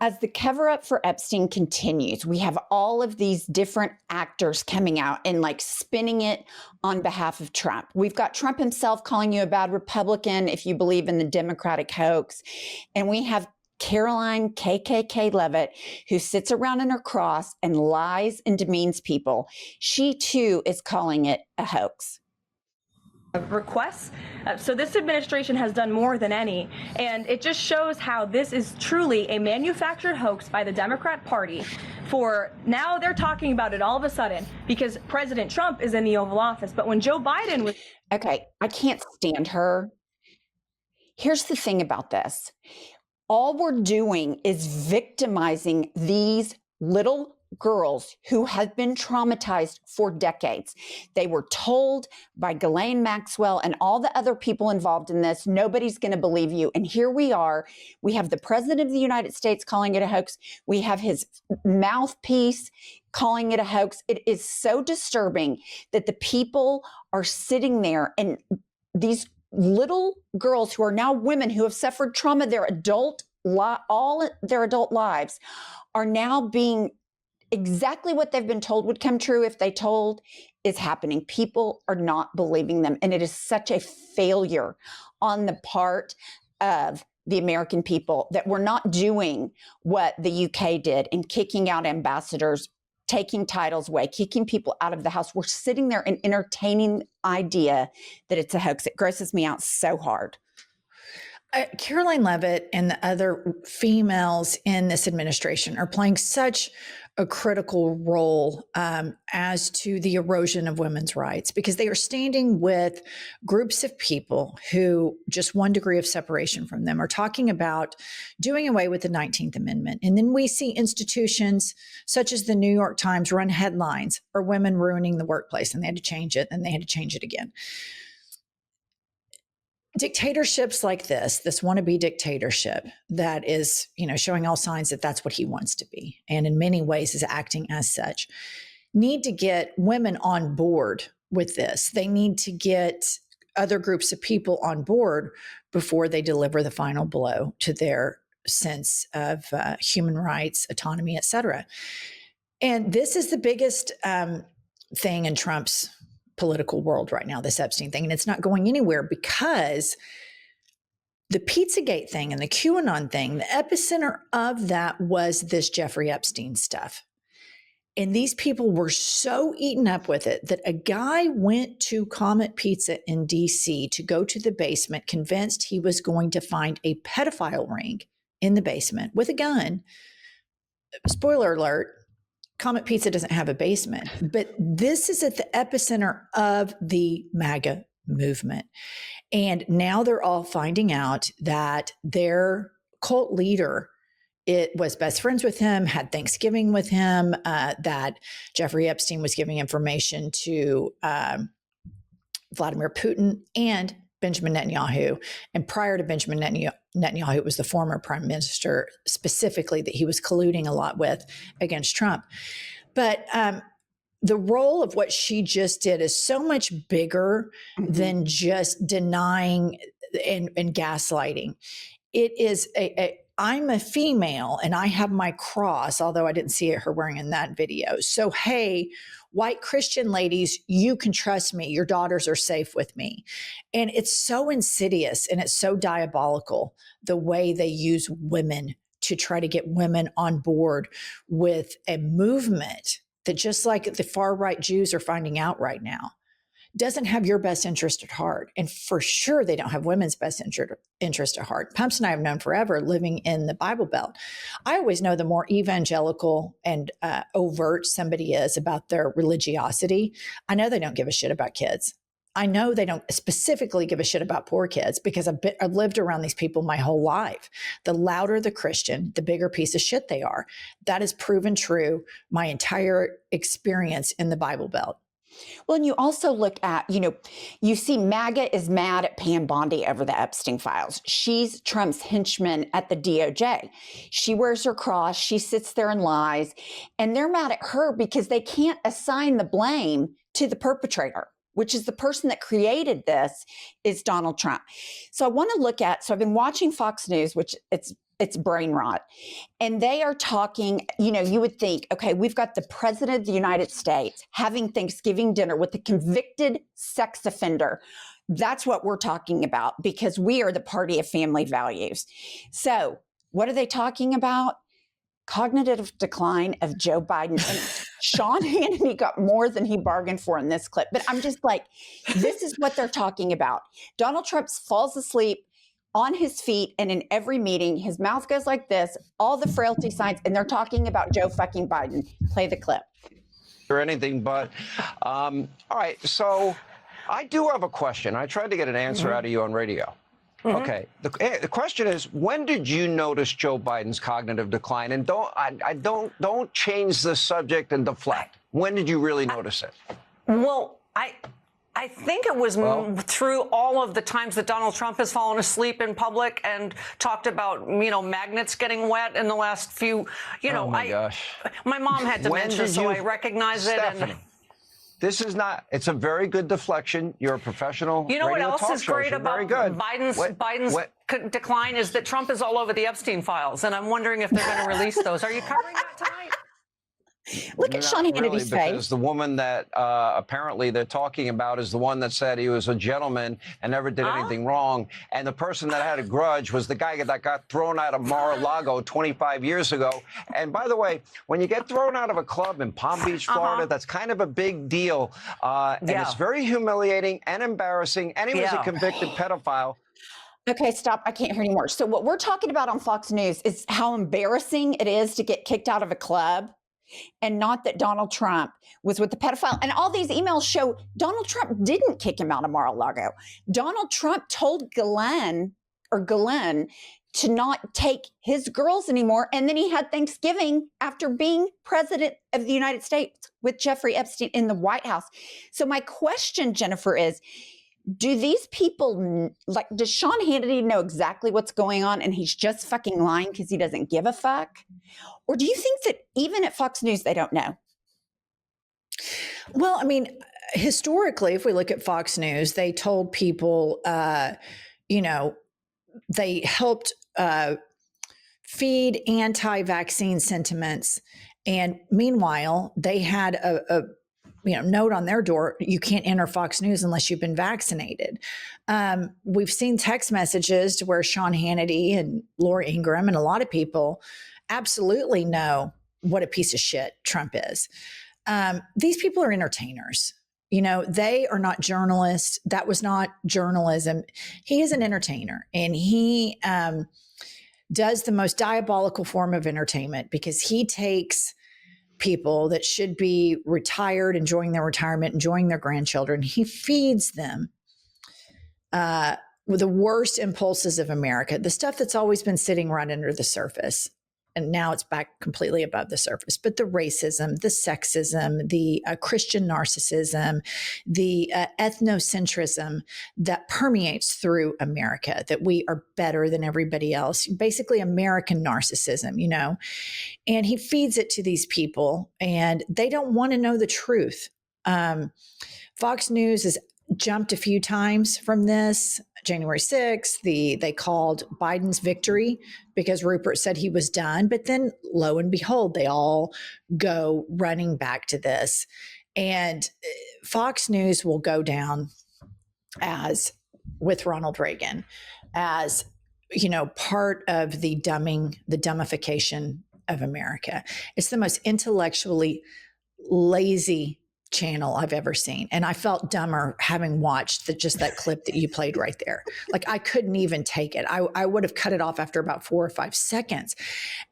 As the cover-up for Epstein continues, we have all of these different actors coming out and like spinning it on behalf of Trump. We've got Trump himself calling you a bad Republican if you believe in the Democratic hoax. And we have Karoline KKK Leavitt, who sits around in her cross and lies and demeans people. She too is calling it a hoax. Requests. So this administration has done more than any, and it just shows how this is truly a manufactured hoax by the Democrat Party. For now, they're talking about it all of a sudden because President Trump is in the Oval Office. But when Joe Biden was... Okay, I can't stand her. Here's the thing about this. All we're doing is victimizing these little girls who have been traumatized for decades. They were told by Ghislaine Maxwell and all the other people involved in this, nobody's going to believe you. And here we are. We have the president of the United States calling it a hoax. We have his mouthpiece calling it a hoax. It is so disturbing that the people are sitting there, and these little girls who are now women who have suffered trauma all their adult lives are now being exactly what they've been told would come true if they told is happening. People are not believing them. And it is such a failure on the part of the American people that we're not doing what the UK did in kicking out ambassadors, taking titles away, kicking people out of the house. We're sitting there and entertaining the idea that it's a hoax. It grosses me out so hard. Karoline Leavitt and the other females in this administration are playing such a critical role as to the erosion of women's rights, because they are standing with groups of people who just one degree of separation from them are talking about doing away with the 19th Amendment. And then we see institutions such as the New York Times run headlines for women ruining the workplace, and they had to change it, and they had to change it again. Dictatorships like this wannabe dictatorship that is, showing all signs that that's what he wants to be, and in many ways is acting as such, need to get women on board with this. They need to get other groups of people on board before they deliver the final blow to their sense of human rights, autonomy, et cetera. And this is the biggest thing in Trump's political world right now, this Epstein thing. And it's not going anywhere because the Pizzagate thing and the QAnon thing, the epicenter of that was this Jeffrey Epstein stuff. And these people were so eaten up with it that a guy went to Comet Pizza in DC to go to the basement, convinced he was going to find a pedophile ring in the basement with a gun. Spoiler alert, Comet Pizza doesn't have a basement, but this is at the epicenter of the MAGA movement. And now they're all finding out that their cult leader, it was best friends with him, had Thanksgiving with him, that Jeffrey Epstein was giving information to Vladimir Putin and Benjamin Netanyahu. And prior to Benjamin Netanyahu, it was the former prime minister specifically that he was colluding a lot with against Trump. But the role of what she just did is so much bigger than just denying and gaslighting. It is I'm a female and I have my cross, although I didn't see her wearing in that video. So, hey, white Christian ladies, you can trust me. Your daughters are safe with me. And it's so insidious and it's so diabolical the way they use women to try to get women on board with a movement that, just like the far right Jews are finding out right now, doesn't have your best interest at heart. And for sure, they don't have women's best interest at heart. Pumps and I have known forever, living in the Bible Belt. I always know the more evangelical and overt somebody is about their religiosity, I know they don't give a shit about kids. I know they don't specifically give a shit about poor kids because I've lived around these people my whole life. The louder the Christian, the bigger piece of shit they are. That is proven true my entire experience in the Bible Belt. Well, and you also look at, you see MAGA is mad at Pam Bondi over the Epstein files. She's Trump's henchman at the DOJ. She wears her cross. She sits there and lies. And they're mad at her because they can't assign the blame to the perpetrator, which is the person that created this is Donald Trump. So I want to look at, I've been watching Fox News, which it's it's brain rot. And they are talking, you would think, okay, we've got the president of the United States having Thanksgiving dinner with a convicted sex offender. That's what we're talking about because we are the party of family values. So what are they talking about? Cognitive decline of Joe Biden. And Sean Hannity got more than he bargained for in this clip. But I'm just like, this is what they're talking about. Donald Trump falls asleep on his feet, and in every meeting, his mouth goes like this, all the frailty signs, and they're talking about Joe fucking Biden. Play the clip. Or anything, but all right. So I do have a question. I tried to get an answer out of you on radio. Okay. The question is, when did you notice Joe Biden's cognitive decline? And don't change the subject and deflect. When did you really notice it? Well, I think it was through all of the times that Donald Trump has fallen asleep in public and talked about, magnets getting wet in the last few, oh my gosh. My mom had dementia, so I recognize it. Stephanie, this is not, it's a very good deflection. You're a professional. You know what radio else talk is show. great You're about very good. Biden's decline is that Trump is all over the Epstein files, and I'm wondering if they're going to release those. Are you covering that tonight? Look at Sean Hannity's face. Because the woman that apparently they're talking about is the one that said he was a gentleman and never did anything wrong. And the person that had a grudge was the guy that got thrown out of Mar-a-Lago 25 years ago. And by the way, when you get thrown out of a club in Palm Beach, Florida, that's kind of a big deal. And it's very humiliating and embarrassing. And he was a convicted pedophile. Okay, stop. I can't hear anymore. So what we're talking about on Fox News is how embarrassing it is to get kicked out of a club. And not that Donald Trump was with the pedophile. And all these emails show Donald Trump didn't kick him out of Mar-a-Lago. Donald Trump told Glenn to not take his girls anymore. And then he had Thanksgiving after being president of the United States with Jeffrey Epstein in the White House. So my question, Jennifer, is, do these people, does Sean Hannity know exactly what's going on and he's just fucking lying because he doesn't give a fuck? Or do you think that even at Fox News, they don't know? Well, I mean, historically, if we look at Fox News, they told people, they helped feed anti-vaccine sentiments. And meanwhile, they had a note on their door, you can't enter Fox News unless you've been vaccinated. We've seen text messages to where Sean Hannity and Laura Ingraham and a lot of people absolutely know what a piece of shit Trump is. These people are entertainers. They are not journalists. That was not journalism. He is an entertainer, and he does the most diabolical form of entertainment because he takes people that should be retired, enjoying their retirement, enjoying their grandchildren. He feeds them with the worst impulses of America, the stuff that's always been sitting right under the surface. And now it's back completely above the surface. But the racism, the sexism, the Christian narcissism, the ethnocentrism that permeates through America, that we are better than everybody else, basically American narcissism, and he feeds it to these people and they don't want to know the truth. Fox News has jumped a few times from this. January 6th, they called Biden's victory because Rupert said he was done. But then lo and behold, they all go running back to this. And Fox News will go down as, with Ronald Reagan, as, part of the dumbification of America. It's the most intellectually lazy channel I've ever seen. And I felt dumber having watched just that clip that you played right there. Like I couldn't even take it. I would have cut it off after about 4 or 5 seconds.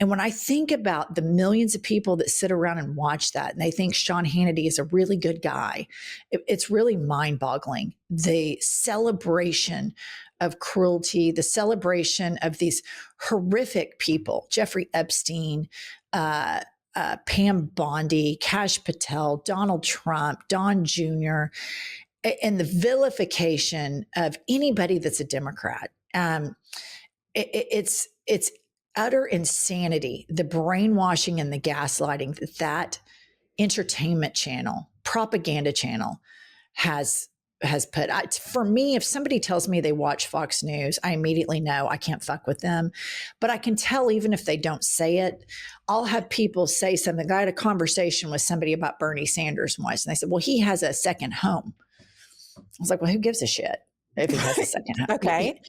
And when I think about the millions of people that sit around and watch that and they think Sean Hannity is a really good guy, it's really mind-boggling. The celebration of cruelty, the celebration of these horrific people, Jeffrey Epstein, Pam Bondi, Kash Patel, Donald Trump, Don Jr., and the vilification of anybody that's a Democrat. It's utter insanity, the brainwashing and the gaslighting that entertainment channel, propaganda channel has has put. For me, if somebody tells me they watch Fox News, I immediately know I can't fuck with them. But I can tell even if they don't say it, I'll have people say something. I had a conversation with somebody about Bernie Sanders once, and they said, well, he has a second home. I was like, well, who gives a shit if he has a second home? Okay.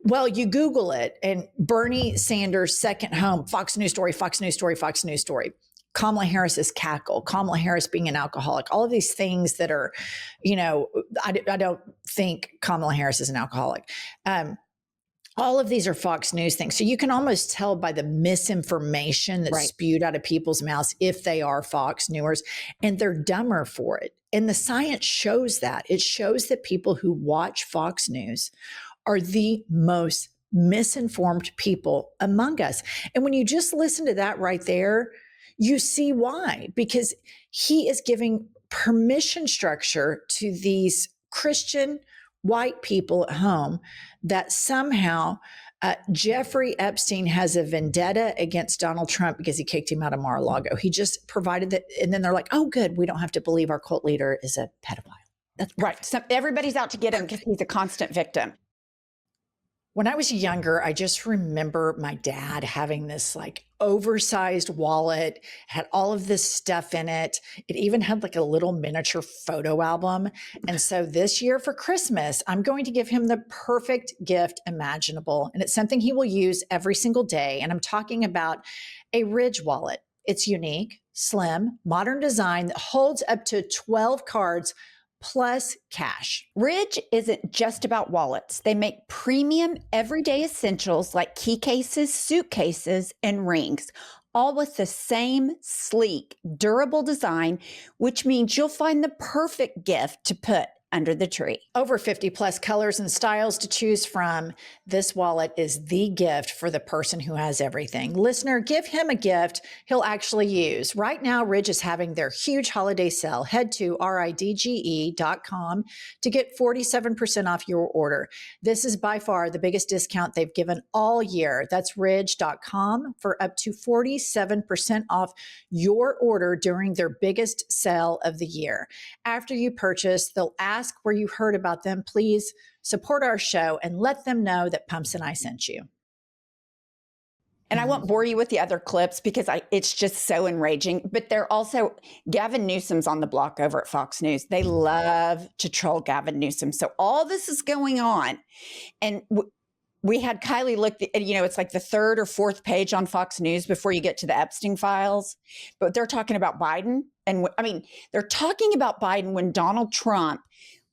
Well, you Google it, and Bernie Sanders' second home, Fox News story, Fox News story, Fox News story. Kamala Harris's cackle, Kamala Harris being an alcoholic, all of these things that are, I don't think Kamala Harris is an alcoholic. All of these are Fox News things. So you can almost tell by the misinformation that's spewed out of people's mouths if they are Fox Newers, and they're dumber for it. And the science shows that. It shows that people who watch Fox News are the most misinformed people among us. And when you just listen to that right there, you see why, because he is giving permission structure to these Christian white people at home that somehow Jeffrey Epstein has a vendetta against Donald Trump because he kicked him out of Mar-a-Lago. He just provided that. And then they're like, oh, good. We don't have to believe our cult leader is a pedophile. That's right. So everybody's out to get him because he's a constant victim. When I was younger, I just remember my dad having this like oversized wallet, had all of this stuff in it. It even had like a little miniature photo album. And so this year for Christmas, I'm going to give him the perfect gift imaginable. And it's something he will use every single day. And I'm talking about a Ridge wallet. It's unique, slim, modern design that holds up to 12 cards plus cash. Ridge isn't just about wallets. They make premium everyday essentials like key cases, suitcases, and rings, all with the same sleek, durable design, which means you'll find the perfect gift to put under the tree. Over 50 plus colors and styles to choose from. This wallet is the gift for the person who has everything. Listener, give him a gift he'll actually use. Right now, Ridge is having their huge holiday sale. Head to ridge.com to get 47% off your order. This is by far the biggest discount they've given all year. That's ridge.com for up to 47% off your order during their biggest sale of the year. After you purchase, they'll ask where you heard about them. Please support our show and let them know that Pumps and I sent you. And I won't bore you with the other clips because it's just so enraging. But they're also, Gavin Newsom's on the block over at Fox News. They love to troll Gavin Newsom. So all this is going on. And we had Kylie look, it's like the third or fourth page on Fox News before you get to the Epstein files. But they're talking about Biden. And they're talking about Biden when Donald Trump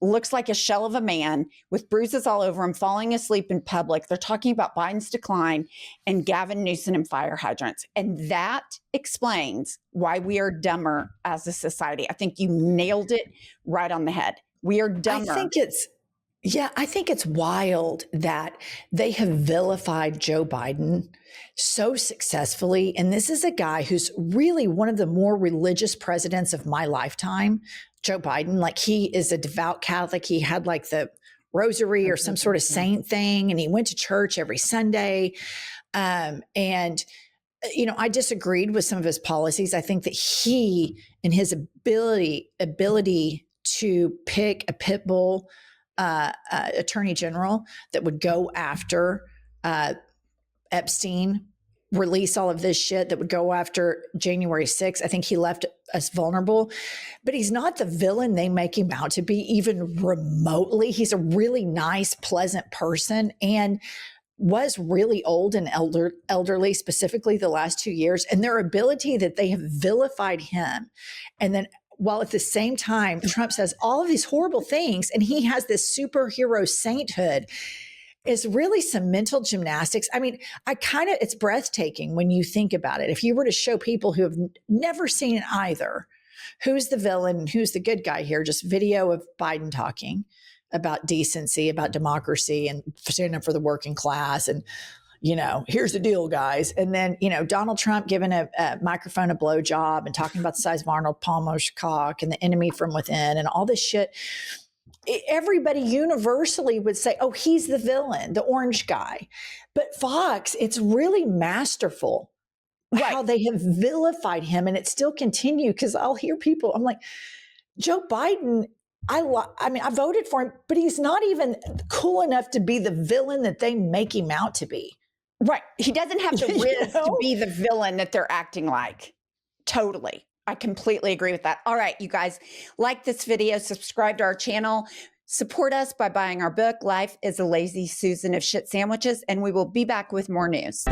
looks like a shell of a man with bruises all over him, falling asleep in public. They're talking about Biden's decline and Gavin Newsom and fire hydrants. And that explains why we are dumber as a society. I think you nailed it right on the head. We are dumber. I think it's wild that they have vilified Joe Biden so successfully. And this is a guy who's really one of the more religious presidents of my lifetime. Joe Biden, like he is a devout Catholic. He had like the rosary or some sort of saint thing, and he went to church every Sunday. I disagreed with some of his policies. I think that he and his ability to pick a pit bull attorney general that would go after Epstein, release all of this shit, that would go after January 6th. I think he left us vulnerable, but he's not the villain they make him out to be even remotely. He's a really nice, pleasant person and was really old and elderly, specifically the last 2 years. And their ability that they have vilified him. And then while at the same time, Trump says all of these horrible things and he has this superhero sainthood, is really some mental gymnastics. It's breathtaking when you think about it. If you were to show people who have never seen either, who's the villain and who's the good guy here, just video of Biden talking about decency, about democracy and standing up for the working class. And, here's the deal, guys. And then, Donald Trump giving a microphone a blowjob and talking about the size of Arnold Palmer's cock and the enemy from within and all this shit. Everybody universally would say, oh, he's the villain, the orange guy. But Fox, it's really masterful how they have vilified him. And it still continues because I'll hear people, I'm like, Joe Biden I mean, I voted for him, but he's not even cool enough to be the villain that they make him out to be. Right. He doesn't have the riz to be the villain that they're acting like. Totally. I completely agree with that. All right, you guys, like this video, subscribe to our channel, support us by buying our book, Life is a Lazy Susan of Shit Sandwiches, and we will be back with more news.